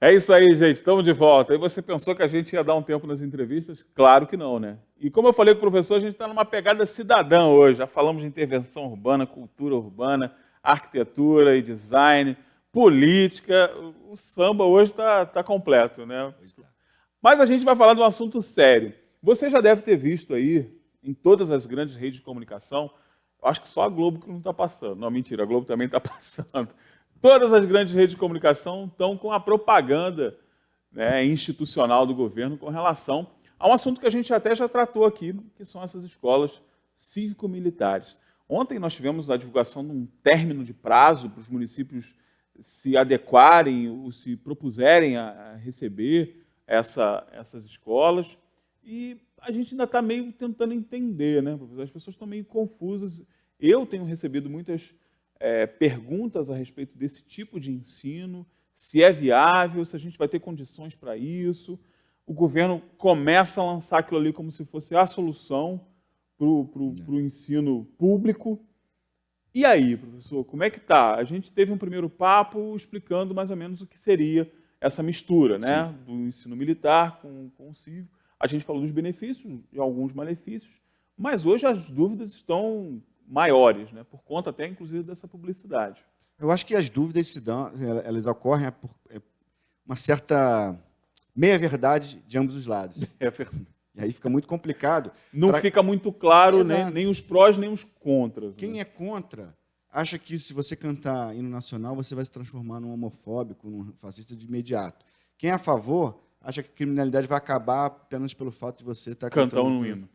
É isso aí, gente. Estamos de volta. E você pensou que a gente ia dar um tempo nas entrevistas? Claro que não, né? E como eu falei com o professor, a gente está numa pegada cidadã hoje. Já falamos de intervenção urbana, cultura urbana, arquitetura e design, política. O samba hoje está completo, né? Pois tá. Mas a gente vai falar de um assunto sério. Você já deve ter visto aí, em todas as grandes redes de comunicação, eu acho que só a Globo que não está passando. Não, mentira, a Globo também está passando. Todas as grandes redes de comunicação estão com a propaganda, né, institucional do governo com relação a um assunto que a gente até já tratou aqui, que são essas escolas cívico-militares. Ontem nós tivemos a divulgação de um término de prazo para os municípios se adequarem ou se propuserem a receber essas escolas. E a gente ainda está meio tentando entender, né, professor? As pessoas estão meio confusas. Eu tenho recebido muitas perguntas a respeito desse tipo de ensino, se é viável, se a gente vai ter condições para isso. O governo começa a lançar aquilo ali como se fosse a solução para o ensino público. E aí, professor, como é que está? A gente teve um primeiro papo explicando mais ou menos o que seria essa mistura, Sim. né, do ensino militar com o civil. A gente falou dos benefícios e alguns malefícios, mas hoje as dúvidas estão maiores, né, por conta até, inclusive, dessa publicidade. Eu acho que as dúvidas se dão, elas ocorrem por uma certa meia-verdade de ambos os lados. É verdade. E aí fica muito complicado. Não fica muito claro Exato. nem os prós nem os contras. Quem Né? é contra acha que se você cantar hino nacional, você vai se transformar num homofóbico, num fascista de imediato. Quem é a favor acha que a criminalidade vai acabar apenas pelo fato de você estar Cantar cantando um hino.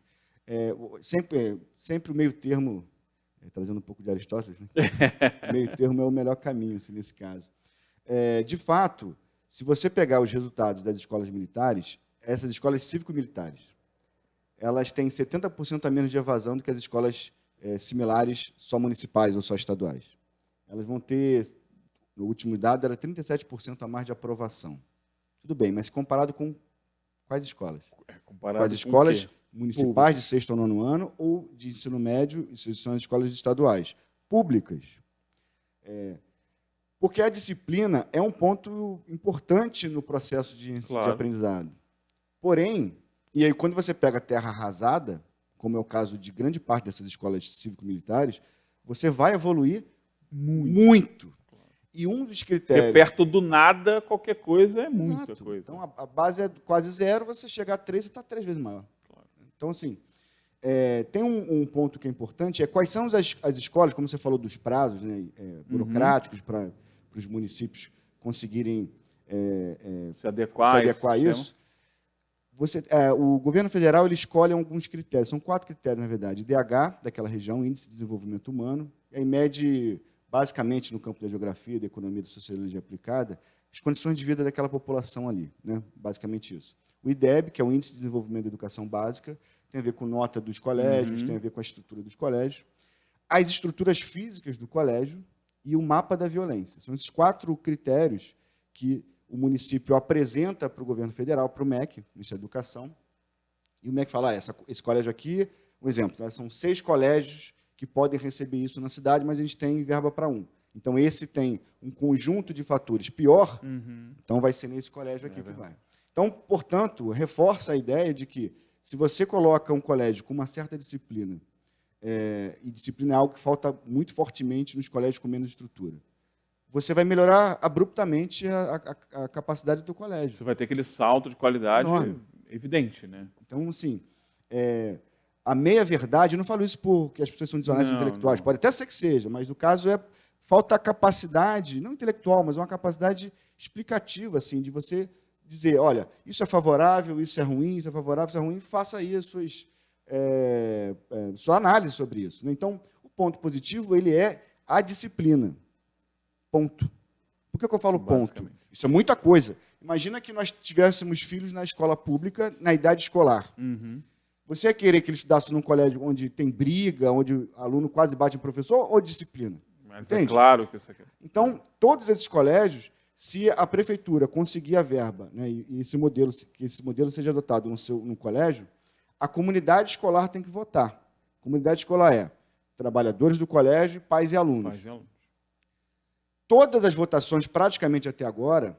Sempre o meio termo, trazendo um pouco de Aristóteles, né? O meio termo é o melhor caminho, assim, nesse caso. De fato, se você pegar os resultados das escolas militares, essas escolas cívico-militares, elas têm 70% a menos de evasão do que as escolas similares só municipais ou só estaduais. Elas vão ter, no último dado, era 37% a mais de aprovação. Tudo bem, mas comparado com quais escolas? Comparado Com as com escolas municipais Público. de sexto ao nono ano ou de ensino médio, isso são as escolas estaduais. Públicas. Porque a disciplina é um ponto importante no processo de Claro. aprendizado. Porém, e aí quando você pega terra arrasada, como é o caso de grande parte dessas escolas cívico-militares, você vai evoluir muito. E um dos critérios... Porque perto do nada, qualquer coisa é muita Exato. coisa. Então, a base é quase zero, você chegar a 3, você está 3 vezes maior. Claro. Então, assim, tem um ponto que é importante, é quais são as escolas, como você falou dos prazos, né, burocráticos para os municípios conseguirem se adequar a isso. O governo federal ele escolhe alguns critérios, são 4 critérios, na verdade. IDH, daquela região, Índice de Desenvolvimento Humano, e aí mede, basicamente, no campo da geografia, da economia, da sociologia aplicada, as condições de vida daquela população ali, né? Basicamente isso. O IDEB, que é o Índice de Desenvolvimento da Educação Básica, tem a ver com nota dos colégios, tem a ver com a estrutura dos colégios, as estruturas físicas do colégio e o mapa da violência. São esses 4 critérios que o município apresenta para o governo federal, para o MEC, Ministério da Educação, e o MEC fala, esse colégio aqui, um exemplo, né, são 6 colégios que podem receber isso na cidade, mas a gente tem verba para 1. Então, esse tem um conjunto de fatores pior, então vai ser nesse colégio aqui que vai. Então, portanto, reforça a ideia de que, se você coloca um colégio com uma certa disciplina, e disciplina é algo que falta muito fortemente nos colégios com menos estrutura, você vai melhorar abruptamente a capacidade do teu colégio. Você vai ter aquele salto de qualidade enorme. Evidente, né? Então, assim, a meia-verdade, eu não falo isso porque as pessoas são desonestas intelectuais, pode até ser que seja, mas o caso é falta a capacidade, não intelectual, mas uma capacidade explicativa, assim, de você dizer, olha, isso é favorável, isso é ruim, isso é favorável, isso é ruim, faça aí sua análise sobre isso. Né? Então, o ponto positivo ele é a disciplina. Ponto. Por que eu falo ponto? Isso é muita coisa. Imagina que nós tivéssemos filhos na escola pública, na idade escolar. Você ia querer que ele estudasse num colégio onde tem briga, onde o aluno quase bate em professor, ou disciplina? Mas entende? É claro que isso aqui. Então, todos esses colégios, se a prefeitura conseguir a verba, né, e que esse modelo seja adotado no colégio, a comunidade escolar tem que votar. A comunidade escolar é trabalhadores do colégio, pais e alunos. Todas as votações, praticamente até agora,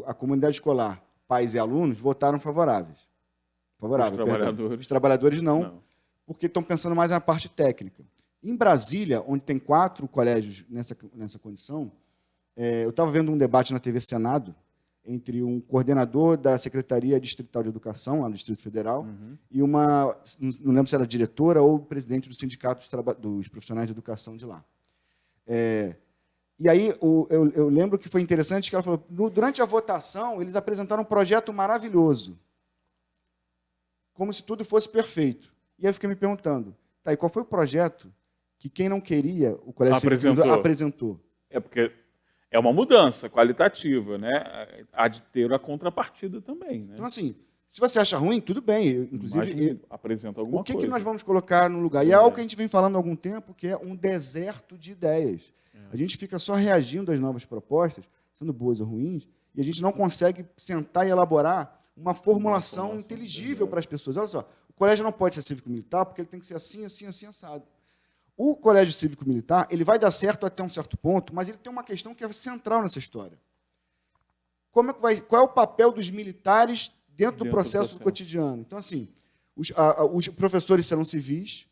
a comunidade escolar, pais e alunos, votaram favoráveis. Os trabalhadores. Os trabalhadores não, porque estão pensando mais na parte técnica. Em Brasília, onde tem 4 colégios nessa condição, eu estava vendo um debate na TV Senado entre um coordenador da Secretaria Distrital de Educação, lá no Distrito Federal, e não lembro se era diretora ou presidente do Sindicato dos Profissionais de Educação de lá. E aí eu lembro que foi interessante que ela falou, durante a votação, eles apresentaram um projeto maravilhoso, como se tudo fosse perfeito. E aí eu fiquei me perguntando, tá, e qual foi o projeto que quem não queria o Colégio Civil apresentou? Porque é uma mudança qualitativa, né? Há de ter a contrapartida também, né? Então, assim, se você acha ruim, tudo bem. Inclusive, apresenta alguma coisa. O que nós vamos colocar no lugar? E é algo que a gente vem falando há algum tempo, que é um deserto de ideias. A gente fica só reagindo às novas propostas, sendo boas ou ruins, e a gente não consegue sentar e elaborar uma formulação inteligível para as pessoas. Olha só, o colégio não pode ser cívico-militar porque ele tem que ser assim, assim, assim, assado. O colégio cívico-militar ele vai dar certo até um certo ponto, mas ele tem uma questão que é central nessa história. Qual é o papel dos militares dentro do processo cotidiano? Então, assim, os professores serão civis,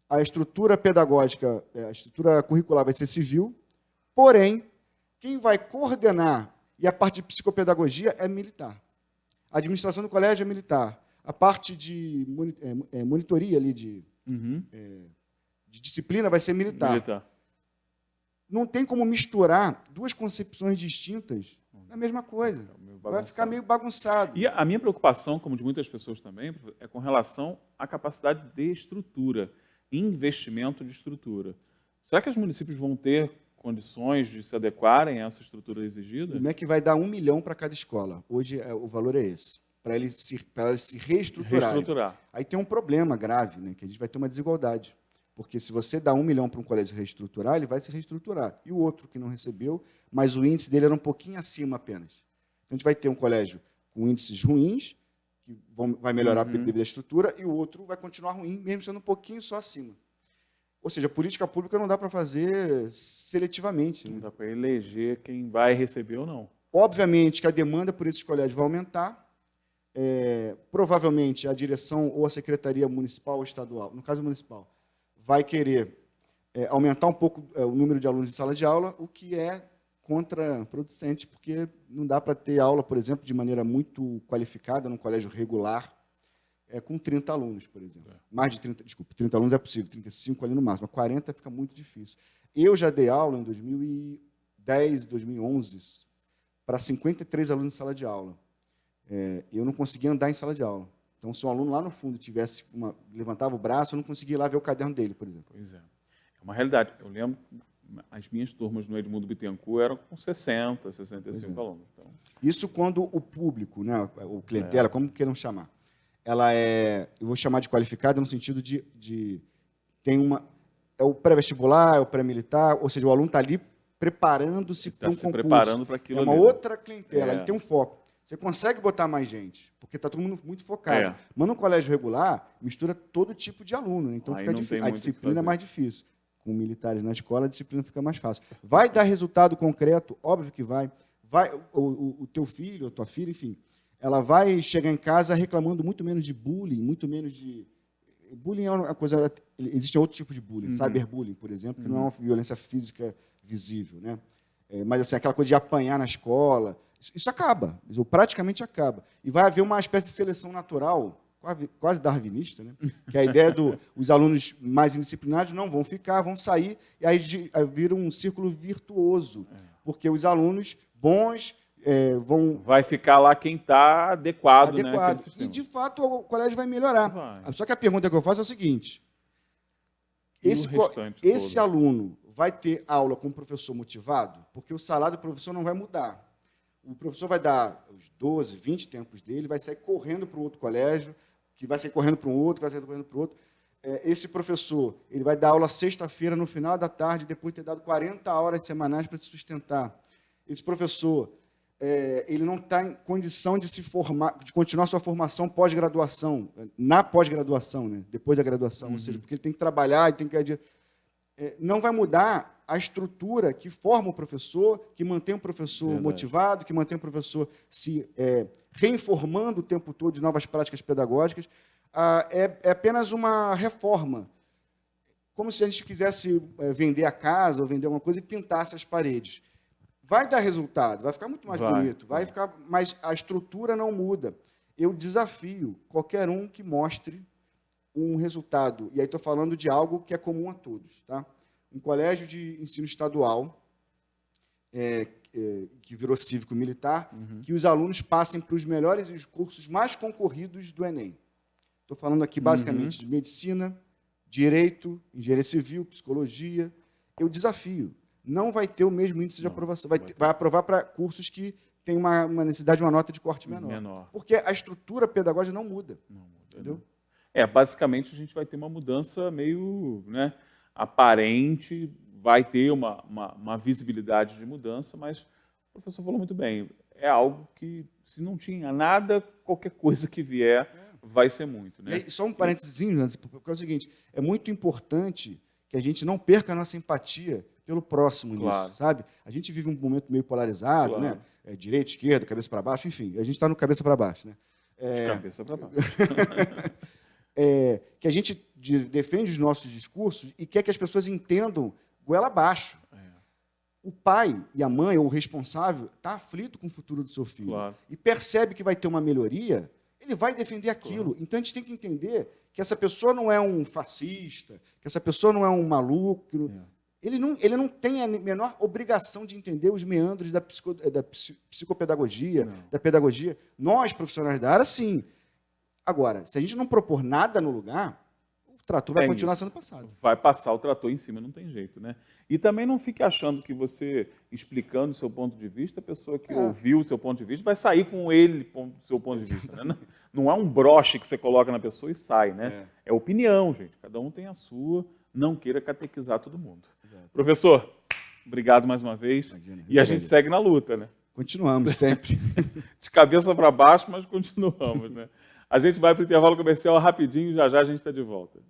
a estrutura pedagógica, a estrutura curricular vai ser civil, porém, quem vai coordenar e a parte de psicopedagogia é militar. A administração do colégio é militar. A parte de monitoria ali de disciplina vai ser militar. Não tem como misturar duas concepções distintas na mesma coisa. Vai ficar meio bagunçado. E a minha preocupação, como de muitas pessoas também, é com relação à capacidade de estrutura, investimento de estrutura. Será que os municípios vão ter condições de se adequarem a essa estrutura exigida? O MEC vai dar 1 milhão para cada escola. Hoje o valor é esse, para eles se reestruturarem. Aí tem um problema grave, né, que a gente vai ter uma desigualdade. Porque se você dá 1 milhão para um colégio reestruturar, ele vai se reestruturar. E o outro que não recebeu, mas o índice dele era um pouquinho acima apenas. Então, a gente vai ter um colégio com índices ruins, que vai melhorar devido à estrutura, e o outro vai continuar ruim, mesmo sendo um pouquinho só acima. Ou seja, a política pública não dá para fazer seletivamente. Não dá para eleger quem vai receber ou não. Obviamente que a demanda por esses colégios vai aumentar. Provavelmente a direção ou a secretaria municipal ou estadual, no caso municipal, vai querer aumentar um pouco o número de alunos em sala de aula, o que é contraproducente, porque não dá para ter aula, por exemplo, de maneira muito qualificada num colégio regular, com 30 alunos, por exemplo. Mais de 30, desculpa, 30 alunos é possível, 35 ali no máximo, 40 fica muito difícil. Eu já dei aula em 2010, 2011, para 53 alunos em sala de aula. Eu não conseguia andar em sala de aula. Então, se um aluno lá no fundo levantava o braço, eu não conseguia ir lá ver o caderno dele, por exemplo. Pois é. É uma realidade. Eu lembro, as minhas turmas no Edmundo Bittencourt eram com 60, 65 alunos. Então... Isso quando o público, né, o clientela, como queiram chamar, ela eu vou chamar de qualificada no sentido é o pré-vestibular, é o pré-militar, ou seja, o aluno está ali preparando-se para um concurso. Preparando para aquilo. É uma outra clientela, ele tem um foco. Você consegue botar mais gente, porque está todo mundo muito focado. Mas no colégio regular, mistura todo tipo de aluno, né? Então fica difícil. A disciplina é mais difícil. Com militares na escola, a disciplina fica mais fácil. Vai dar resultado concreto? Óbvio que vai. O teu filho, a tua filha, enfim, ela vai chegar em casa reclamando muito menos de bullying, muito menos de... Bullying é uma coisa... Existe outro tipo de bullying, cyberbullying, por exemplo, que não é uma violência física visível, né? Mas assim, aquela coisa de apanhar na escola... Isso acaba, isso praticamente acaba. E vai haver uma espécie de seleção natural, quase darwinista, né? Que é a ideia os alunos mais indisciplinados não vão ficar, vão sair, e aí vira um círculo virtuoso, porque os alunos bons vão... Vai ficar lá quem está adequado. Né, e, de fato, o colégio vai melhorar. Só que a pergunta que eu faço é o seguinte, esse aluno vai ter aula com um professor motivado? Porque o salário do professor não vai mudar. O professor vai dar os 12, 20 tempos dele, vai sair correndo para o outro colégio, que vai sair correndo para um outro, que vai sair correndo para o outro. Esse professor ele vai dar aula sexta-feira, no final da tarde, depois de ter dado 40 horas semanais para se sustentar. Esse professor ele não está em condição de se formar, de continuar sua formação pós-graduação, na pós-graduação, né? Depois da graduação, ou seja, porque ele tem que trabalhar e tem que ganhar dinheiro. não vai mudar a estrutura que forma o professor, que mantém o professor motivado, que mantém o professor se reinformando o tempo todo de novas práticas pedagógicas. É apenas uma reforma, como se a gente quisesse vender a casa ou vender alguma coisa e pintasse as paredes. Vai dar resultado, vai ficar muito mais bonito, vai ficar, mas a estrutura não muda. Eu desafio qualquer um que mostre um resultado, e aí estou falando de algo que é comum a todos, tá? Um colégio de ensino estadual, que virou cívico-militar, que os alunos passem para os melhores e os cursos mais concorridos do Enem. Estou falando aqui, basicamente, de medicina, direito, engenharia civil, psicologia. Eu desafio. Não vai ter o mesmo índice de aprovação. Vai aprovar para cursos que têm uma necessidade de uma nota de corte menor. Porque a estrutura pedagógica não muda. Entendeu? Basicamente, a gente vai ter uma mudança meio aparente, vai ter uma visibilidade de mudança, mas o professor falou muito bem, é algo que, se não tinha nada, qualquer coisa que vier vai ser muito. Né? E aí, só um parênteses, porque é o seguinte, é muito importante que a gente não perca a nossa empatia pelo próximo nisso, sabe? A gente vive um momento meio polarizado, né? Direita, esquerda, cabeça para baixo, enfim, a gente está no cabeça para baixo. Né? Cabeça para baixo. Que a gente defende os nossos discursos e quer que as pessoas entendam goela abaixo. O pai e a mãe, ou o responsável, está aflito com o futuro do seu filho e percebe que vai ter uma melhoria, ele vai defender aquilo. Então, a gente tem que entender que essa pessoa não é um fascista, que essa pessoa não é um maluco. Ele não tem a menor obrigação de entender os meandros da psicopedagogia, da pedagogia. Nós, profissionais da área, sim. Agora, se a gente não propor nada no lugar, o trator vai continuar sendo passado. Vai passar o trator em cima, não tem jeito, né? E também não fique achando que você, explicando o seu ponto de vista, a pessoa que ouviu o seu ponto de vista vai sair com ele do seu ponto de vista. Né? Não é um broche que você coloca na pessoa e sai, né? É opinião, gente. Cada um tem a sua, não queira catequizar todo mundo. Professor, obrigado mais uma vez. Imagina, e a gente segue na luta, né? Continuamos sempre. De cabeça para baixo, mas continuamos, né? A gente vai para o intervalo comercial rapidinho, já a gente está de volta.